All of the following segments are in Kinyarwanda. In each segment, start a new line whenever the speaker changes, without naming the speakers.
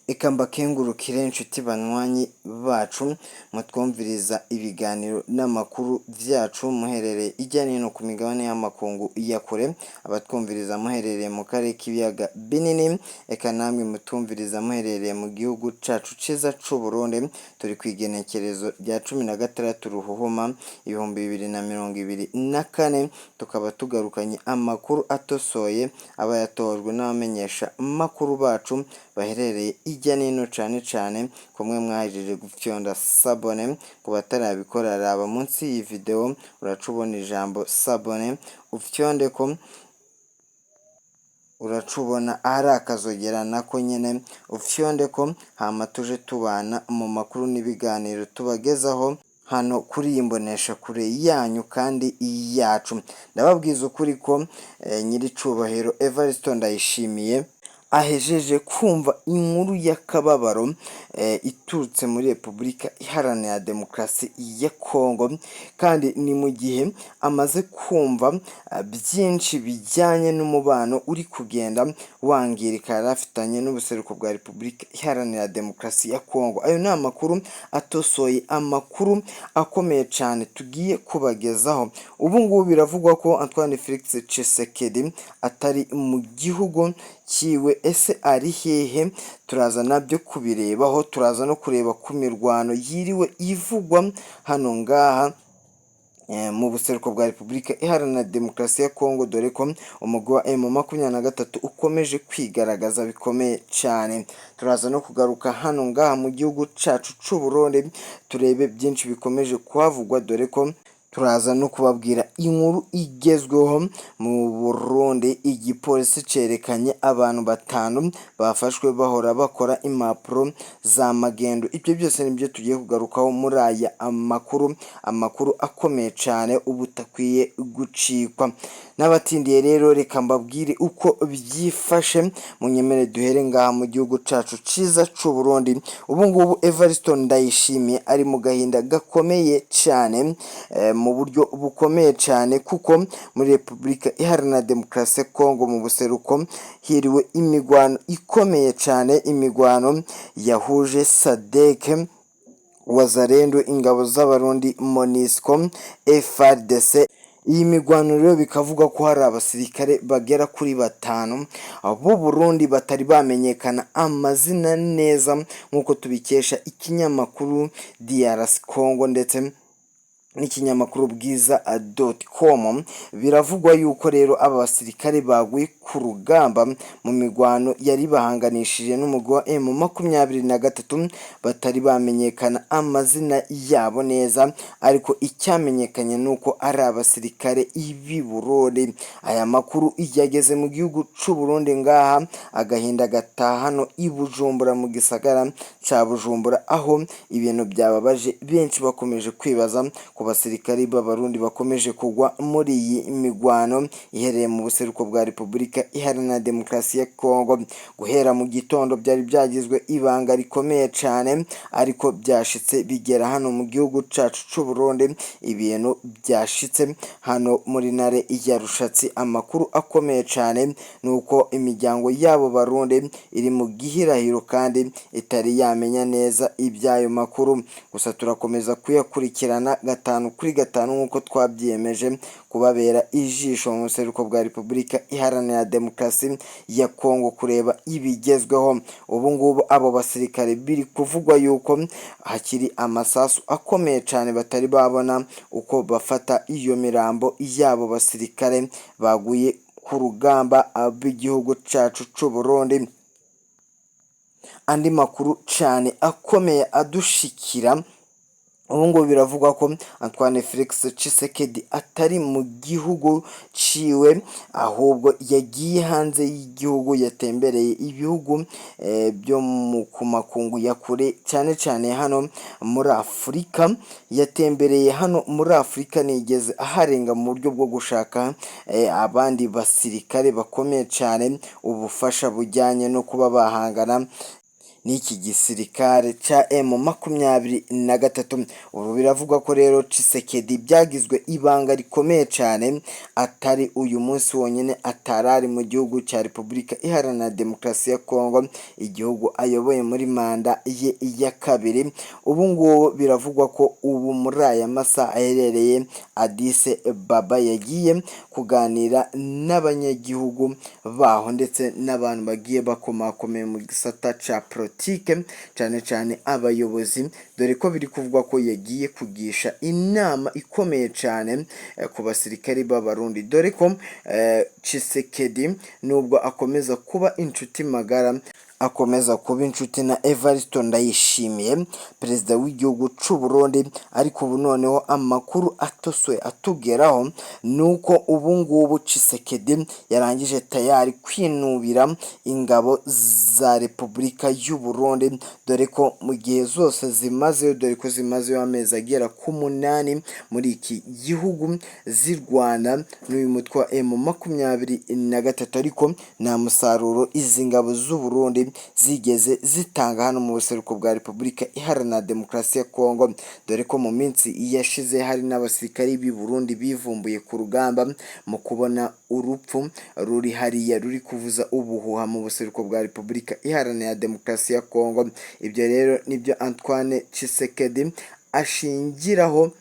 Eka mbakengurukire inshuti banywanyi bacu mutwumviriza ibiganiro n'amakuru vyacu muherereye ijya nino ku migabane y'amakungu ya kure, abatwumviriza muherereye mu karere k'ibiyaga binini, eka namwe mutumviriza muherereye mu gihugu cacu ciza c'u Burundi. Turi kw'igenekerezo rya 16 Ruhuhuma 2024, tukaba tugarukanye amakuru atosoye aba yatojwe n'abamenyesha makuru bacu baherereye ijya nino cane kumwe mwahejeje gufyonda sabone. Ku batarabikora raba munsi y'iyi video uracubona ijambo sabone, ufyondeko uracubona ari akazogera nako nyene ufyondeko, hama tuje tubana mu makuru n'ibiganiro tubagezaho hano kuri imbonesha kure yanyu kandi yacu. Ndababwiza ukuri ko nyiricubahiro Evariste Ndayishimiye ahejeje kumva inkuru y'akababaro iturutse muri Repubulika Iharanira Demokarasi ya Kongo, kandi ni mu gihe amaze kumva byinshi bijyanye n'umubano uri kugenda wangirika yarafitanye n'ubuseruko bwa Repubulika Iharanira Demokarasi ya Kongo. Ayo ni amakuru atosoye, amakuru akomeye cyane tugiye kubagezaho. Ubu ngubu biravugwa ko Antoine Felix Tshisekedi atari mu gihugu ciwe. Ese ari hehe? Turaza nabyo kubirebaho, turaza no kureba ku mirwano yiriwe ivugwa hano ngaha mu buseruko bwa Repubulika Iharanira Demokarasi ya Kongo, dore ko umugwi wa M23 ukomeje kwigaragaza bikomeye cyane. Turaza no kugaruka hano ngaha mu gihugu cacu c'u Burundi turebe byinshi bikomeje kuhavugwa, dore ko turaza no kubabwira inkuru igezweho mu Burundi. Igipolisi cerekanye abantu 5 bafashwe bahora bakora impapuro za magendo. Ibyo byose nibyo tugiye kugarukaho muri aya amakuru akomeye cyane ubutakwiye gucikwa. N'abatindiye rero reka mbabwire uko byifashe, munyemere duhere ngaha mu gihugu cacu ciza c'u Burundi. Ubu ngubu Evariste Ndayishimiye ari mu gahinda gakomeye cyane, mu buryo bukomeye cyane, kuko muri Repubulika Iharanira Demokarasi ya Kongo mu buseruko hiriwe imigwano ikomeye cyane, imigwano yahuje SADC, Wazalendo, ingabo z'abarundi, MONUSCO, FARDC. Iyi migwano rero bikavuga ko hari abasirikare bagera kuri 5 b'u Burundi batari bamenyekana amazina neza, nk'uko tubikesha ikinyamakuru DRC Congo ndetse n'ikinyamakuru bwiza.com. biravugwa yuko rero aba basirikare baguye ku rugamba mu migwano yari bahanganishije n'umugwi wa M23 batari bamenyekana amazina yabo neza, ariko icyamenyekanye nuko ari abasirikare ibi Burundi. Aya makuru yageze mu gihugu c'u Burundi ngaha agahinda gatahano i Bujumbura, mu gisagara ca Bujumbura, aho ibintu byababaje benshi bakomeje kwibaza ku basirikari b'abarundi bakomeje kugwa muri iyi migwano ihereye mu buseruko bwa Repubulika Iharanira Demokarasi ya Kongo. Guhera mu gitondo byari byagizwe ibanga rikomeye cyane, ariko byashitse bigera hano mu gihugu cacu c'u Burundi. Ibintu byashitse hano muri Ntare ya Rushatsi. Amakuru akomeye cyane nuko imiryango yabo Barundi iri mu gihirahiro kandi itari yamenya neza ibyayo makuru. Gusa turakomeza kuyakurikirana 5 kuri 5 nk'uko twabyiyemeje kubabera ijisho mu buseruko bwa Repubulika Iharanira Demokarasi ya Kongo kureba ibigezweho. Ubu ngubu abo basirikare biri kuvugwa yuko hakiri amasasu akomeye cyane batari babona uko bafata iyo mirambo yabo basirikare baguye ku rugamba b'igihugu cacu c'u Burundi. Andi makuru cyane akomeye adushikira, ubu ngubu biravugwa ko Antoine Felix Tshisekedi atari mu gihugu ciwe, ahubwo yagiye hanze y'igihugu, yatembereye ibihugu byo ku makungu ya kure, cyane hano muri Afurika. Yatembereye hano muri Afurika, nigeze aharenga mu buryo bwo gushaka abandi basirikare bakomeye cyane, ubufasha bujyanye no kuba bahangana n'iki gisirikare ca M23. Ubu biravugwa ko rero Tshisekedi byagizwe ibanga rikomeye cyane, atari uyu munsi wonyine atarari mu gihugu cya Repubulika Iharanira Demokarasi ya Kongo, igihugu ayoboye muri manda ye ya kabiri. Ubu ngubu biravugwa ko ubu muri aya masaha aherereye Addis Ababa, yagiye kuganira n'abanyagihugu baho ndetse n'abantu bagiye bakomakomeye mu gisata ca politike, cyane cyane abayobozi, dore ko biri kuvuga ko yagiye kugisha inama ikomeye cyane ku basirikari b'abarundi, dore ko Tshisekedi nubwo akomeza kuba inshuti magara, akomeza kuba inshuti na Evariste Ndayishimiye, perezida w'igihugu cy'u Burundi, ariko ubu noneho amakuru atosoye atugeraho nuko ubu ngubu Tshisekedi yarangije tayari kwinubira ingabo za Repubulika y'u Burundi, dore ko mu gihe zose zimazeyo, dore ko zimazeyo amezi agera ku 8 muri iki gihugu zirwana n'uyu mutwe wa M23, ariko nta musaruro izi ngabo z'u Burundi zigeze zitanga hano mu buseruko bwa Repubulika Iharanira Demokarasi ya Kongo, dore ko mu minsi yashize hari n'abasirikari b'i Burundi bivumbuye ku rugamba mu kubona urupfu ruri hariya ruri kuvuza ubuhuha mu buseruko bwa Repubulika Iharanira Demokarasi ya Kongo. Ibyo rero nibyo Antoine Tshisekedi ashingiraho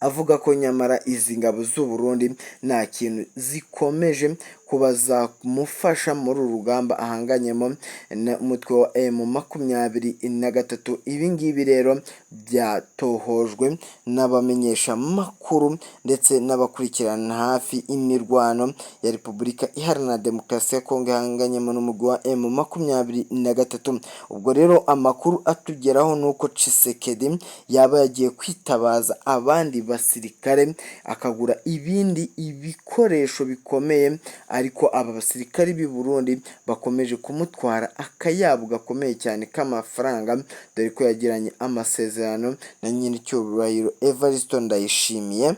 avuga ko nyamara izi ngabo z'u Burundi nta kintu zikomeje kuba zamufasha muri uru rugamba ahanganyemo n'umutwe wa M23. Ibi ngibi rero byatohojwe n'abamenyesha makuru ndetse n'abakurikirana hafi imirwano ya Repubulika Iharanira Demokarasi ya Kongo ihanganyemo n'umugwi wa M23. Ubwo rero amakuru atugeraho nuko Tshisekedi yaba yagiye kwitabaza abandi basirikare akagura ibindi ibikoresho bikomeye, ariko aba basirikari b'i Burundi bakomeje kumutwara akayabo gakomeye cyane k'amafaranga, dore ko yagiranye amasezerano na nyiricyubahiro Evariste Ndayishimiye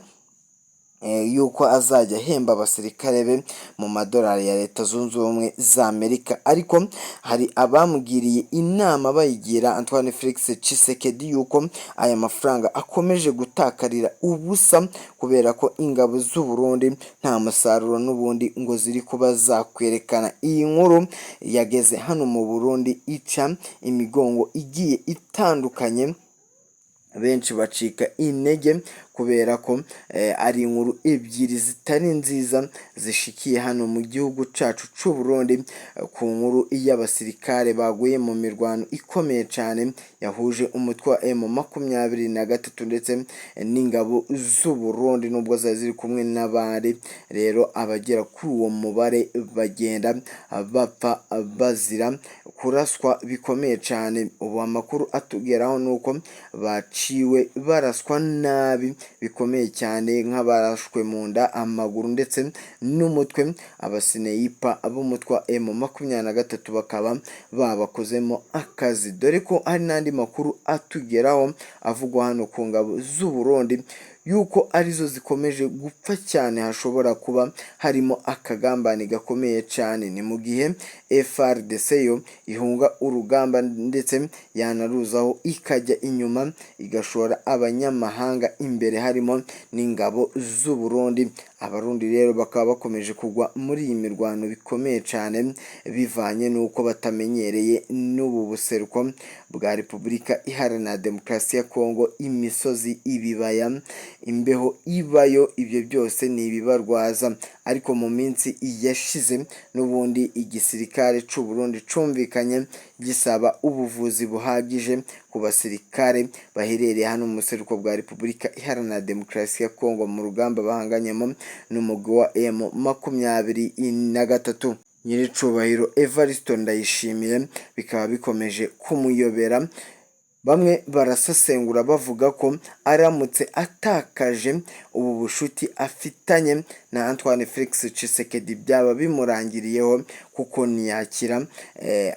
yuko azajya ahemba abasirikare be mu madolari ya Leta Zunze Ubumwe za Amerika. Ariko hari abamugiriye inama bayigira Antoine Felix Tshisekedi yuko aya mafaranga akomeje gutakarira ubusa, kubera ko ingabo z'u Burundi nta musaruro n'ubundi ngo ziri kuba zakwerekana. Iyi nkuru yageze hano mu Burundi ica imigongo igiye itandukanye, benshi bacika intege kubera ko ari inkuru ebyiri zitari nziza zishikiye hano mu gihugu cyacu cy'u Burundi, ku nkuru y'abasirikare baguye mu mirwano ikomeye cyane yahuje umutwe wa M23 ndetse n'ingabo z'u Burundi, nubwo zari ziri kumwe n'abari. Rero abagera kuri uwo mubare bagenda bapfa bazira kuraswa bikomeye cyane. Ubu amakuru atugeraho nuko baciwe baraswa nabi bikomeye cyane, nk'abarashwe mu nda, amaguru ndetse n'umutwe. Abasineyipa b'umutwe wa M23 bakaba babakozemo akazi, dore ko hari n'andi makuru atugeraho avugwa hano ku ngabo z'u Burundi yuko arizo zikomeje gupfa cyane, hashobora kuba harimo akagambane gakomeye cyane. Ni mu gihe FARDC yo ihunga urugamba ndetse yanaruzaho ikajya inyuma igashora abanyamahanga imbere, harimo n'ingabo z'u Burundi. Abarundi rero bakaba bakomeje kugwa muri iyi mirwano bikomeye cyane, bivanye n'uko batamenyereye n'ubu buseruko bwa Repubulika Iharanira Demokarasi ya Kongo, imisozi, ibibaya, imbeho ibayo, ibyo byose ni ibibarwaza. Ariko mu minsi yashize n'ubundi igisirikare cy'u Burundi cumvikanye gisaba ubuvuzi buhagije ku basirikare baherereye hano mu buseruko bwa Repubulika Iharanira Demokarasi ya Kongo mu rugamba bahanganyemo n'umugwi wa M23. Nyiricubahiro Evariste Ndayishimiye bikaba bikomeje kumuyobera. Bamwe barasesengura bavuga ko aramutse atakaje ubu bushuti afitanye na Antoine Felix Tshisekedi byaba bimurangiriyeho, kuko ntiyakira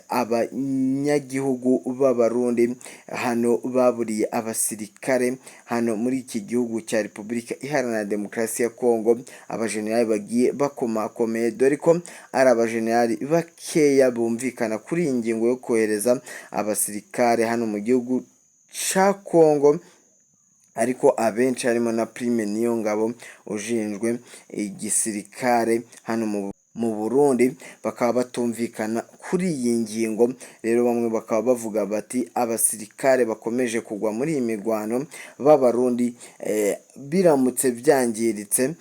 abanyagihugu b'abarundi hano baburiye abasirikare hano muri iki gihugu cya Repubulika Iharanira Demokarasi ya Kongo, abajenerali bagiye bakomakomeye, dore ko ari abajenerali bakeya bumvikana kuri iyi ngingo yo kohereza abasirikare hano mu gihugu cya Kongo, ariko abenshi harimo na Prime Niyongabo ushinzwe igisirikare hano mu Burundi bakaba batumvikana kuri iyi ngingo. Rero bamwe bakaba bavuga bati abasirikare bakomeje kugwa muri iyi mirwano b'abarundi biramutse byangiritse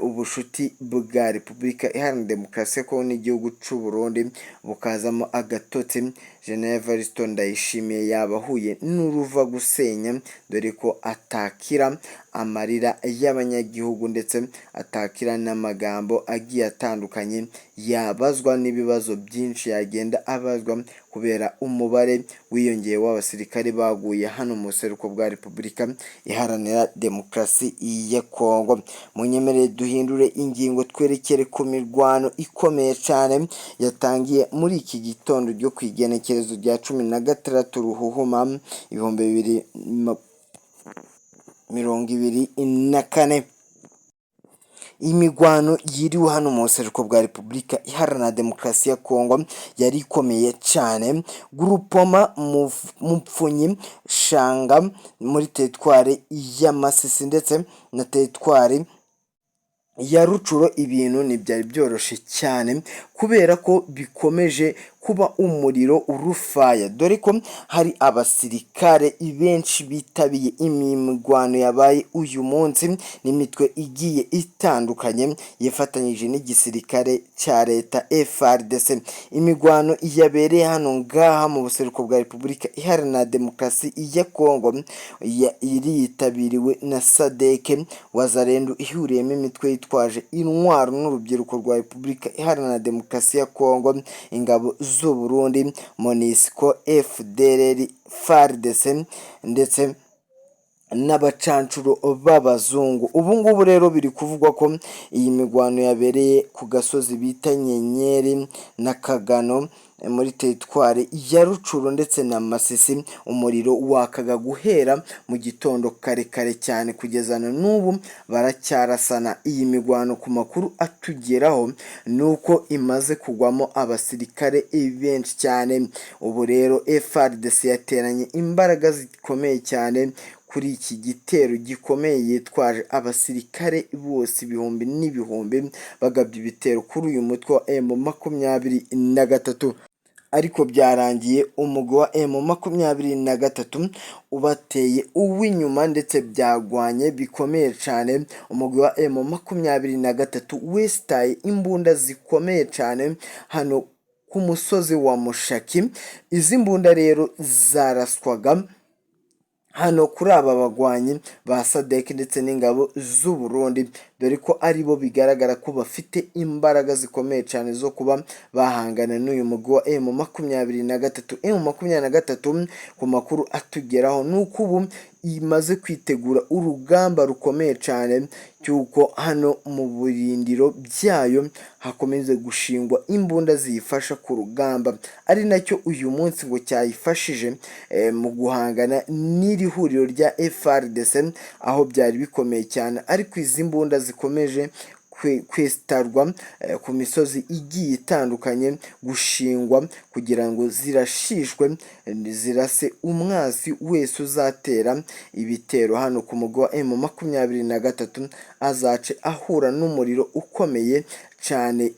ubushuti bwa Repubulika Iharanira Demokarasi ya Kongo n'igihugu cy'u Burundi bukazamo agatotsi, General Evariste Ndayishimiye yabahuye n'uruva gusenya, dore ko atakira amarira y'abanyagihugu ndetse atakira n'amagambo agiye atandukanye yabazwa n'ibibazo byinshi yagenda abazwa kubera umubare wiyongeye w'abasirikare baguye hano mu buseruko bwa Repubulika Iharanira Demokarasi ya Kongo. Munyemerere duhindure ingingo twerekere ku mirwano ikomeye cyane yatangiye muri iki gitondo ryo ku igenekerezo rya 16 Ruhuhuma 2024. Imigwano yiriwe hano mu buseruko bwa Repubulika Iharanira Demokarasi ya Kongo yari ikomeye cyane. Groupement Mupfunyi Shanga muri teritwari ya Masisi ndetse na teritwari ya Rucuro, ibintu ntibyari byoroshye cyane kubera ko bikomeje kuba umuriro urufaya, dore ko hari abasirikare benshi bitabiye imirwano yabaye uyu munsi n'imitwe igiye itandukanye yifatanyije n'igisirikare cya leta FARDC. Imigwano yabereye hano ngaha mu buseruko bwa Repubulika Iharanira Demokarasi ya Kongo iriyitabiriwe na SADC Wazalendo ihuriyemo imitwe yitwaje intwaro n'urubyiruko rwa Repubulika Iharanira Demokarasi ya Kongo, ingabo z'u Burundi, MONUSCO, FDLR, FARDC ndetse n'abacancuro b'abazungu. Ubu ngubu rero biri kuvugwa ko iyi migwano yabereye ku gasozi bita Nyenyeri na Kagano muri teritwari ya Rucuro ndetse na Masisi. Umuriro wakaga guhera mu gitondo kare cyane kugeza na n'ubu baracyarasana. Iyi migwano ku makuru atugeraho nuko imaze kugwamo abasirikare benshi cyane. Ubu rero FARDC yateranye imbaraga zikomeye cyane kuri iki gitero gikomeye yitwaje abasirikare bose ibihumbi n'ibihumbi bagabye ibitero kuri uyu mutwe wa M23, ariko byarangiye umugwi wa M23 ubateye uw'inyuma ndetse byagwanye bikomeye cyane. Umugwi wa M23 westaye imbunda zikomeye cyane hano ku musozi wa Mushaki. Izi mbunda rero zaraswaga hano kuri aba bagwanyi ba SADC ndetse n'ingabo z'u Burundi, dore ko ari bo bigaragara ko bafite imbaraga zikomeye cyane zo kuba bahangana n'uyu mugwi wa M23 ku makuru atugeraho nuko ubu imaze kwitegura urugamba rukomeye cyane cyuko hano mu burindiro byayo hakomeze gushingwa imbunda ziyifasha ku rugamba, ari nacyo uyu munsi ngo cyayifashije mu guhangana n'iri huriro rya FARDC aho byari bikomeye cyane. Ariko izi mbunda zikomeje kwestarwa ku misozi igiye itandukanye gushingwa kugira ngo zirashishwe zirase umwasi wese uzatera ibitero hano ku mugwi wa M23 azace ahura n'umuriro ukomeye cyane.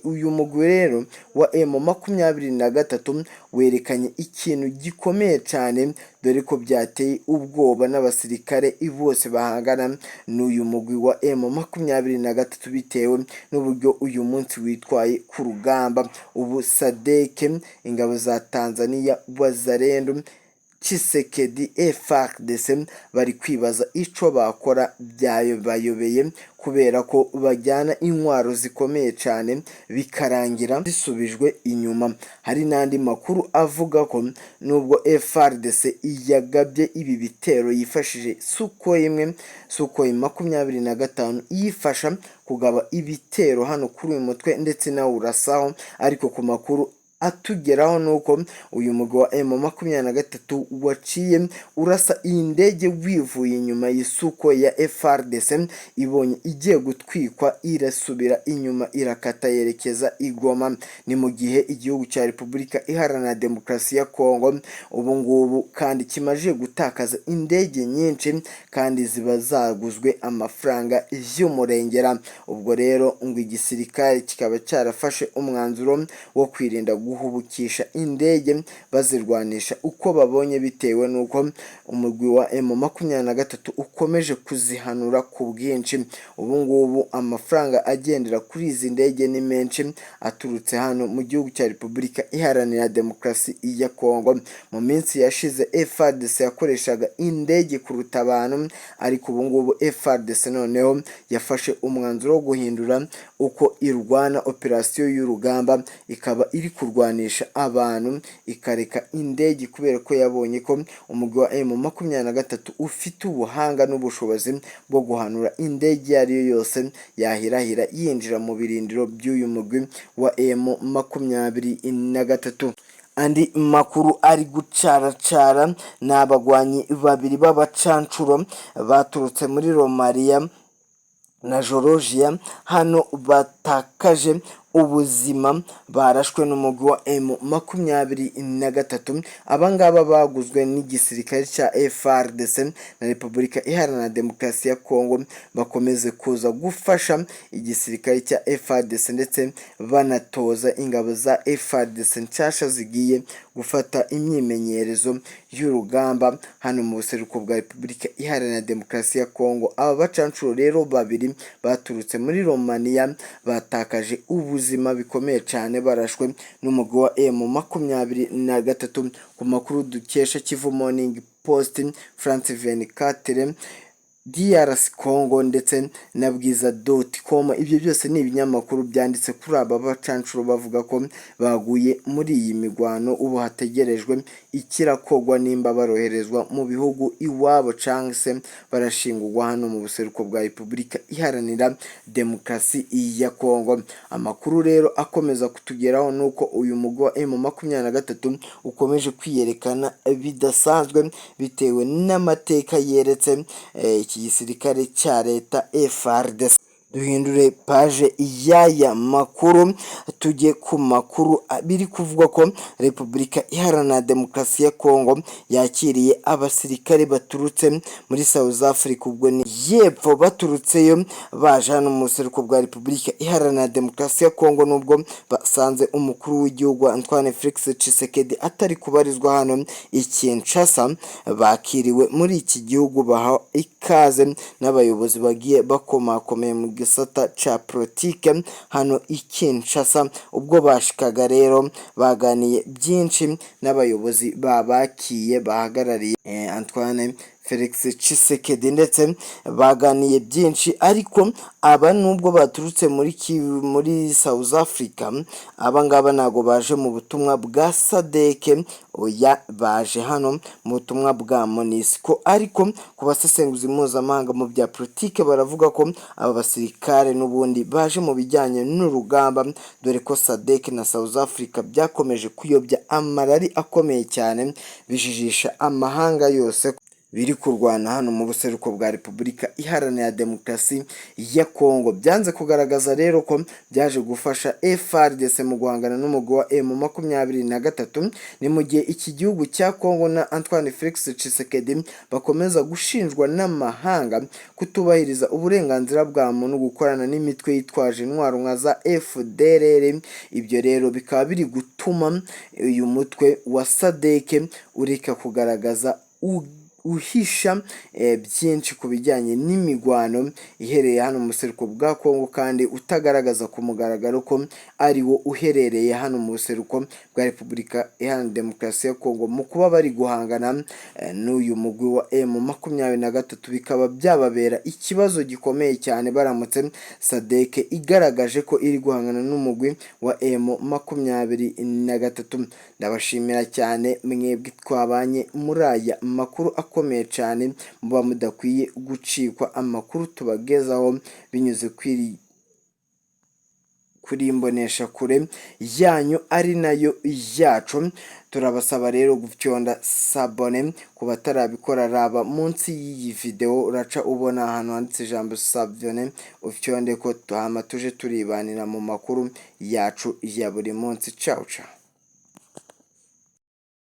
Uyu mugwi rero wa M23 werekanye ikintu gikomeye cyane, dore ko byateye ubwoba n'abasirikare bose bahangana n'uyu mugwi wa M23 bitewe n'uburyo uyu munsi witwaye ku rugamba. Ubu SADC, ingabo za Tanzania, Wazalendo Tshisekedi FARDC bari kwibaza ico bakora bayobeye kubera ko bajyana intwaro zikomeye cyane bikarangira zisubijwe inyuma. Hari n'andi makuru avuga ko nubwo FARDC yagabye ibi bitero yifashije Sukhoi 25 yifasha kugaba ibitero hano kuri uyu mutwe ndetse nawe urasaho, ariko ku makuru atugeraho nuko uyu mugabo wa M23 waciye urasa iyi ndege wivuye inyuma y'isuko ya FARDC, ibonye igiye gutwikwa irasubira inyuma irakata yerekeza i Goma. Ni mu gihe igihugu cya Repubulika Iharanira Demokarasi ya Kongo ubu ngubu kandi kimaje gutakaza indege nyinshi kandi ziba zaguzwe amafaranga y'umurengera. Ubwo rero ngo igisirikare kikaba cyarafashe umwanzuro wo kwirinda guhubukisha indege bazirwanisha uko babonye, bitewe nuko umugwi wa M23 ukomeje kuzihanura ku bwinshi. Ubu ngubu amafaranga agendera kuri izi ndege ni menshi aturutse hano mu gihugu cya Repubulika Iharanira Demokarasi ya Kongo. Mu minsi yashize FARDC yakoreshaga indege kuruta abantu, ariko ubu ngubu FARDC noneho yafashe umwanzuro wo guhindura uko irwana operasiyo y'urugamba, ikaba iri kurwanisha abantu ikareka indege kubera ko yabonye ko umugwi wa M23 ufite ubuhanga n'ubushobozi bwo guhanura indege iyo ari yo yose yahirahira yinjira mu birindiro by'uyu mugwi wa M23. Andi makuru ari gucaracara ni abagwanyi babiri b'abacancuro baturutse muri Romania na Georgia hano batakaje ubuzima, barashwe n'umugwi wa M23. Abangaba baguzwe n'igisirikare cya FARDC na Repubulika Iharanira Demokarasi ya Kongo, bakomeze kuza gufasha igisirikare cya FARDC ndetse banatoza ingabo za FARDC nshasha zigiye gufata imyimenyerezo y'urugamba hano mu buseruko bwa Repubulika Iharanira Demokarasi ya Kongo. Aba bacancuro rero babiri baturutse muri Romania batakaje ubuzima bikomeye cyane, barashwe n'umugwi wa M23. Ku makuru dukesha Kivu Morning Post, France 24, DRC Congo ndetse na bwiza.com, ibyo byose ni ibinyamakuru byanditse kuri aba bacancuro bavuga ko baguye muri iyi migwano. Ubu hategerejwe ikirakogwa nimba baroherezwa mu bihugu iwabo cyangwa se barashingurwa hano mu buseruko bwa Repubulika Iharanira Demokarasi ya Kongo. Amakuru rero akomeza kutugeraho nuko uyu mugwi wa M23 ukomeje kwiyerekana bidasanzwe bitewe n'amateka yeretse iki gisirikare cya leta FARDC. Duhindure page y'aya makuru tujye ku makuru biri kuvuga ko Repubulika Iharanira Demokarasi ya Kongo yakiriye abasirikare baturutse muri South Africa, ubwo ni yepfo baturutseyo baje hano mu buseruko bwa Repubulika Iharanira Demokarasi ya Kongo, nubwo basanze umukuru w'igihugu Antoine Felix Tshisekedi atari kubarizwa hano i Kinshasa. Bakiriwe muri iki gihugu baha ikaze n'abayobozi bagiye bakomakomeye mu gisata cha politike hano i Kinshasa. Ubwo bashikaga rero baganiye byinshi n'abayobozi babakiye bahagarariye Antoine Felix Tshisekedi ndetse baganiye byinshi, ariko aba nubwo baturutse muri South Africa, abangaba nago baje mu butumwa bwa SADC, oya baje hano mu butumwa bwa MONUSCO. Ariko ku basesenguzi mpuzamahanga mu bya politike baravuga ko aba basirikare n'ubundi baje mu bijyanye n'urugamba, dore ko SADC na South Africa byakomeje kuyobya amarari akomeye cyane bijijisha amahanga yose biri kurwana hano mu buseruko bwa Repubulika Iharanira Demokarasi ya Kongo. Byanze kugaragaza rero ko byaje gufasha FARDC mu guhangana n'umugwi wa M23. Ni mu gihe iki gihugu cya Kongo na Antoine Felix Tshisekedi bakomeza gushinjwa n'amahanga kutubahiriza uburenganzira bwa muntu, gukorana n'imitwe yitwaje intwaro nka za FDLR. Ibyo rero bikaba biri gutuma uyu mutwe wa SADC ureka kugaragaza uhisha byinshi ku bijyanye n'imigwano iherereye hano mu buseruko bwa Kongo kandi utagaragaza ku mugaragaro ko ari wo uherereye hano mu buseruko bwa Repubulika Iharanira Demokarasi ya Kongo mu kuba bari guhangana n'uyu mugwi wa M23 bikaba byababera ikibazo gikomeye cyane baramutse SADC igaragaje ko iri guhangana n'umugwi wa M23. Ndabashimira cyane mwebwe twabanye muri aya makuru akomeye cyane, muba mudakwiye gucikwa amakuru tubagezaho binyuze kuri imbonesha kure yanyu ari nayo yacu. Turabasaba rero gufyonda sabone ku batarabikora, raba munsi y'iyi video uraca ubona ahantu handitse ijambo sabone, ufyonde ko tuhama tuje turibanira mu makuru yacu ya buri munsi. Ciao ciao.